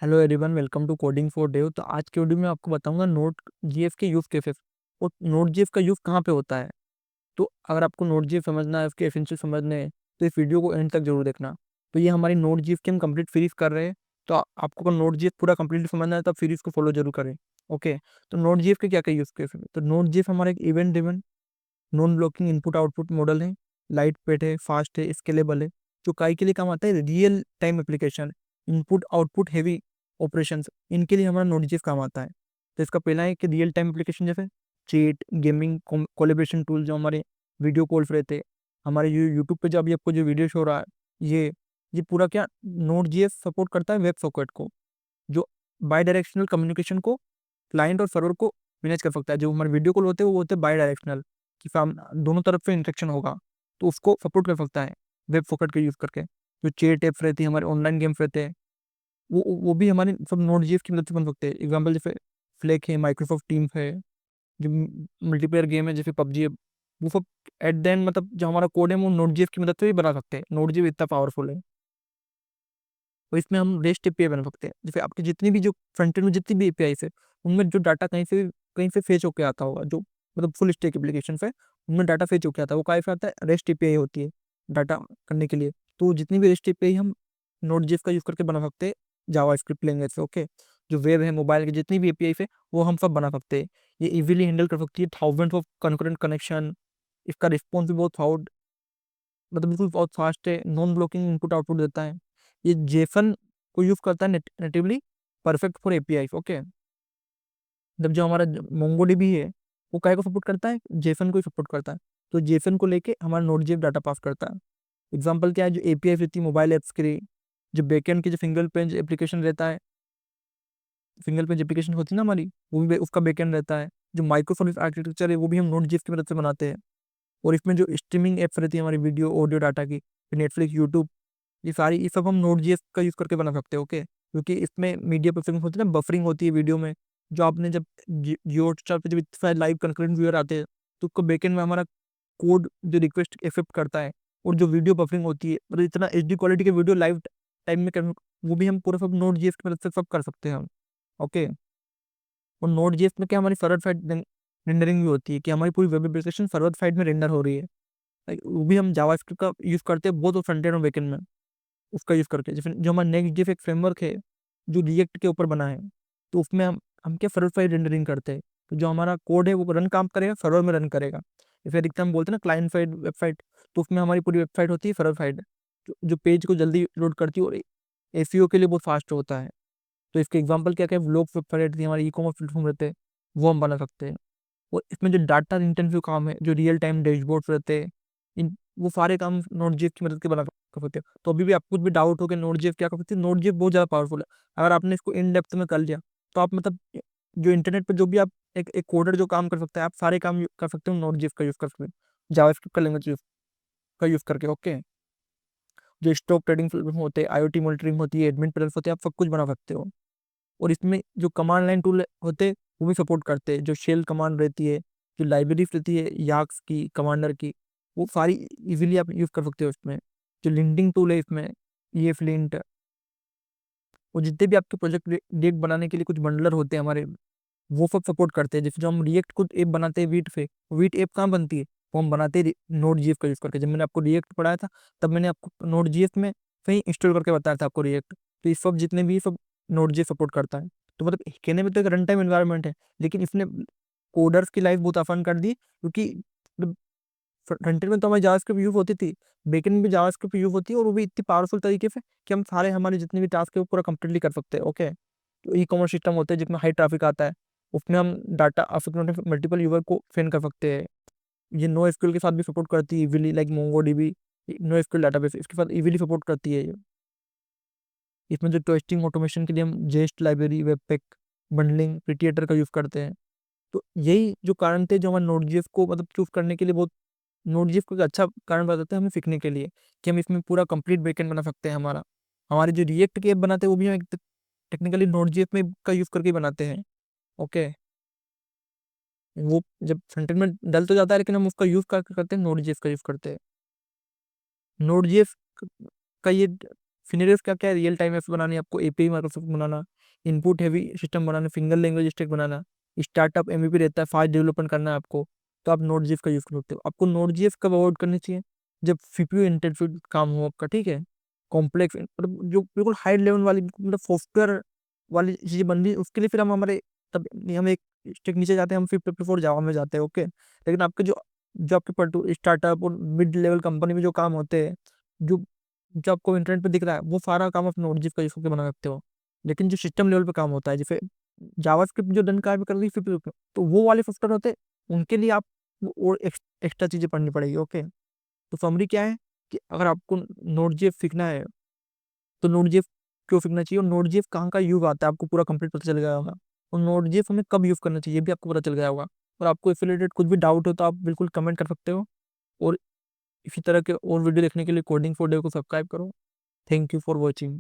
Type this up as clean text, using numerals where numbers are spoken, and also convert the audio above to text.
Hello everyone, welcome to coding for Dev. तो आज के वीडियो में आपको बताऊंगा नोट जीएफ के यूज केसेस और नोट जीएफ का यूज कहाँ पे होता है। तो अगर आपको नोट जीएफ समझना है, उसके एसेंशियल समझने हैं, तो इस वीडियो को एंड तक जरूर देखना। तो ये हमारी नोट जीएफ की हम कंप्लीट सीरीज कर रहे हैं। तो आपको अगर नोट जीएफ पूरा कंप्लीट समझना है तो आप सीरीज को फॉलो जरूर करें। ओके, तो नोट जीएफ के क्या क्या यूज केस है। तो नोट जीएफ हमारा एक event driven non blocking input output model है। लाइट वेट है, फास्ट है, स्केलेबल है। जो काई के लिए काम आता है, real time application, input output heavy operations, इनके लिए हमारा नोट काम आता है। तो इसका पहला है कि रियल टाइम एप्लीकेशन जैसे चैट, गेमिंग, कोलेब्रेशन टूल, जो हमारे वीडियो कॉल्स रहते हैं, हमारे यूट्यूब पे जो अभी आपको जो वीडियो शो हो रहा है, ये पूरा क्या नोट सपोर्ट करता है वेब सॉकेट को, जो बाई डायरेक्शनल कम्युनिकेशन को क्लाइंट और सर्वर को मैनेज कर सकता है। जो हमारे वीडियो कॉल होते हैं वो होते हैं बाई डायरेक्शनल, कि दोनों तरफ से इंटरेक्शन होगा, तो उसको सपोर्ट कर सकता है वेब सॉकेट के यूज करके। जो चैट ऐप्स रहती है, हमारे ऑनलाइन गेम्स रहते हैं, वो भी हमारे सब नोट जीएस की मदद से बन सकते हैं। एग्जाम्पल जैसे फ्लेक है, माइक्रोसॉफ्ट टीम्स है, जो मल्टीप्लेयर गेम है जैसे पबजी है, वो सब एट द एंड मतलब जो हमारा कोड है वो नोट जीएस की मदद से भी बना सकते हैं। नोट जीएस इतना पावरफुल है। और इसमें हम रेस्ट एपीआई बना सकते हैं। जैसे आपकी जितनी भी जो फ्रंट एंड में जितनी भी एपीआई है, उनमें जो डाटा कहीं से फेच होके आता होगा, जो मतलब फुल स्टैक एप्लीकेशन है, उनमें डाटा फेच होके आता है, वो कहाँ से आता है, रेस्ट एपीआई होती है डाटा करने के लिए। तो जितनी भी रेस्ट एपीआई हम नोट जेएस का यूज करके बना सकते हैं जावा स्क्रिप्ट लैंग्वेज से। ओके, जो वेब है, मोबाइल के जितनी भी एपीआई है, वो हम सब बना सकते हैं। ये इजीली हैंडल कर सकती है थाउजेंड्स ऑफ कंकरेंट कनेक्शन। इसका रिस्पॉन्स भी बहुत फाउड, मतलब बिल्कुल बहुत फास्ट है, नॉन ब्लॉकिंग इनपुट आउटपुट देता है। ये जेसन को यूज करता है natively, perfect for API. Okay, जब जो हमारा मोंगोडीबी है, वो काय को सपोर्ट करता है, जेसन को सपोर्ट करता है। तो जेसन को लेके हमारा नोड जेफ डाटा पास करता है। एग्जाम्पल क्या है, जो एपीआई रहती है मोबाइल ऐप्स के लिए, जो बैकएंड की जो सिंगल पेज एप्लीकेशन रहता है, सिंगल पेज एप्लीकेशन होती है ना हमारी, वो भी उसका बैकएंड रहता है। जो माइक्रो सर्विस आर्किटेक्चर है, वो भी हम नोड जेफ की मदद से बनाते हैं। और इसमें जो स्ट्रीमिंग एप्स रहती है हमारी वीडियो ऑडियो डाटा की, नेटफ्लिक्स, यूट्यूब, ये सब हम नोड जीएस का यूज करके बना सकते हैं। ओके, क्योंकि इसमें मीडिया प्रोसेसिंग होती है ना, बफरिंग होती है वीडियो में। जो आपने जब जियो हॉटस्टार पे जब इतने सारे लाइव कंकरेंट व्यूअर आते हैं, तो उसको बैकएंड में हमारा कोड जो रिक्वेस्ट एक्सेप्ट करता है, और जो वीडियो बफरिंग होती है, मतलब इतना एचडी क्वालिटी के वीडियो लाइव टाइम में वो भी हम पूरा सब नोड जीएस की मदद से सब कर सकते हैं हम। ओके, और नोड जीएस में क्या, हमारी सर्वर साइड रेंडरिंग भी होती है, कि हमारी पूरी वेब एप्लीकेशन सर्वर साइड में रेंडर हो रही है। वो भी हम जावास्क्रिप्ट का यूज करते हैं बहुत फ्रंट एंड और बैकएंड में, उसका यूज करके। जैसे जो हमारा नेक्स्ट जेफ एक फ्रेमवर्क है, जो रिएक्ट के ऊपर बना है, तो उसमें हम क्या सर्वर साइड रेंडरिंग करते हैं। तो जो हमारा कोड है वो रन काम करेगा, सर्वर में रन करेगा। जैसे अधिकतर हम बोलते हैं ना क्लाइंट साइड वेबसाइट, तो उसमें हमारी पूरी वेबसाइट होती है सर्वर साइड, जो पेज को जल्दी लोड करती है और एसईओ के लिए बहुत फास्ट होता है। तो इसके एग्जाम्पल क्या क्या, व्लॉग वेबसाइट थी हमारी, ई कॉमर्स प्लेटफॉर्म रहते हैं, वो हम बना सकते हैं। और इसमें जो डाटा इंटेंसिव काम है, जो रियल टाइम डैशबोर्ड्स रहते हैं, इन वो सारे काम नोट जेएफ की मदद के बना कर सकते हैं। तो अभी भी आपको कुछ भी डाउट हो कि नोट जेएफ क्या कर सकती है, नोट जेएफ बहुत ज़्यादा पावरफुल है। अगर आपने इसको इन डेप्थ में कर लिया, तो आप मतलब जो इंटरनेट पर जो भी आप एक कोडर जो काम कर सकते हैं, आप सारे काम कर सकते हो नोट जेएफ का यूज़ कर सकते हैं, जावास्क्रिप्ट का लैंग्वेज का यूज़ करके। ओके, जो स्टॉक ट्रेडिंग प्लेटफॉर्म होते हैं, आईओटी मॉनिटरिंग होती है, एडमिन पैनल्स होते हैं, आप सब कुछ बना सकते हो। और इसमें जो कमांड लाइन टूल होते हैं, वो भी सपोर्ट करते हैं। जो शेल कमांड रहती है, जो लाइब्रेरीज रहती है याक्स की, कमांडर की, वो सारी इजीली आप यूज कर सकते हो इसमें। जो लिंटिंग टूल है इसमें, ये फ्लिंट, और जितने भी आपके प्रोजेक्ट रिएक्ट बनाने के लिए कुछ बंडलर होते हैं हमारे, वो सब सपोर्ट करते हैं। जैसे जो हम रिएक्ट खुद ऐप बनाते हैं वीट पे, वीट ऐप कहाँ बनती है, वो हम बनाते हैं नोड जीएस का यूज करके। जब मैंने आपको रिएक्ट पढ़ाया था, तब मैंने आपको नोड जीएस में कहीं इंस्टॉल करके बताया था आपको रिएक्ट। तो ये सब जितने भी सब नोड जीएस सपोर्ट करता है। तो मतलब कहने में तो एक रन टाइम एनवायरनमेंट है, लेकिन इसने कोडर्स की लाइफ बहुत आसान कर दी, क्योंकि फ्रंट एंड में तो हमारी जावास्क्रिप्ट यूज होती थी, बैकएंड में भी जावास्क्रिप्ट यूज होती है, और वो भी इतनी पावरफुल तरीके से कि हम सारे हमारे जितने भी टास्क है वो पूरा कंप्लीटली कर सकते हैं। ओके, तो ई कॉमर्स सिस्टम होते हैं जिसमें हाई ट्रैफिक आता है, उसमें हम डाटा मल्टीपल यूजर को सेंड कर सकते हैं। ये नो एसक्यूएल के साथ भी सपोर्ट करती है easily, like MongoDB no SQL database इसके साथ इजीली सपोर्ट करती है ये। इसमें जो टेस्टिंग ऑटोमेशन के लिए हम जेस्ट लाइब्रेरी, वेबपैक, बंडलिंग, प्रीटिएटर का यूज करते हैं। तो यही जो कारण थे जो हमारे नोड.js को मतलब चूज करने के लिए बहुत, नोड.js को एक अच्छा कारण बताते हैं हमें सीखने के लिए, कि हम इसमें पूरा कंप्लीट बैकएंड बना सकते हैं हमारा। हमारे जो रिएक्ट की ऐप बनाते हैं वो भी हम टेक्निकली नोड.js में का यूज करके ही बनाते हैं। ओके, वो जब फ्रंट एंड में डल तो जाता है, लेकिन हम उसका यूज करते हैं, नोड.js का यूज करते हैं। नोड.js का ये फिनेरिफ क्या क्या है, रियल टाइम ऐप्स बनानी, आपको एपीआई माइक्रोसॉफ्ट बनाना, इनपुट हैवी सिस्टम बनाना, सिंगल लैंग्वेज स्टैक बनाना, स्टार्टअप एमवीपी रहता है, फास्ट डेवलपमेंट करना है आपको, तो आप नोट का यूज कर सकते हो। आपको नोट कब अवॉइड करनी चाहिए, जब सीपीयू इंटेंसिव काम हो आपका, ठीक है, कॉम्प्लेक्स मतलब जो बिल्कुल हाई लेवल वाली मतलब सॉफ्टवेयर वाली चीजें बन रही है, उसके लिए फिर हम हमारे तब हम एक स्टेप नीचे जाते हैं, हम फिर 54 जावा में जाते हैं, ओके। लेकिन आपके जो जो आपके स्टार्टअप और मिड लेवल कंपनी में जो काम होते हैं, जो जो आपको इंटरनेट पे दिख रहा है, वो सारा काम आप नोट का यूज करके बना सकते हो। लेकिन जो सिस्टम लेवल पे काम होता है, जैसे जावास्क्रिप्ट जो रन कार्य कर रही है, तो वो वाले सॉफ्टवेयर होते हैं, उनके लिए आप और एक्स्ट्रा चीजें पढ़नी पड़ेगी, ओके। तो समरी क्या है कि अगर आपको नोट सीखना है, तो नोट क्यों सीखना चाहिए, और नोट कहाँ का यूज आता है, आपको पूरा कंप्लीट पता चल गया होगा। और नोट हमें कब यूज करना चाहिए, ये भी आपको पता चल गया होगा। और आपको इससे रिलेटेड कुछ भी डाउट हो तो आप बिल्कुल कमेंट कर सकते हो। और इसी तरह के और वीडियो देखने के लिए कोडिंग फॉर डेव को सब्सक्राइब करो। Thank you for watching.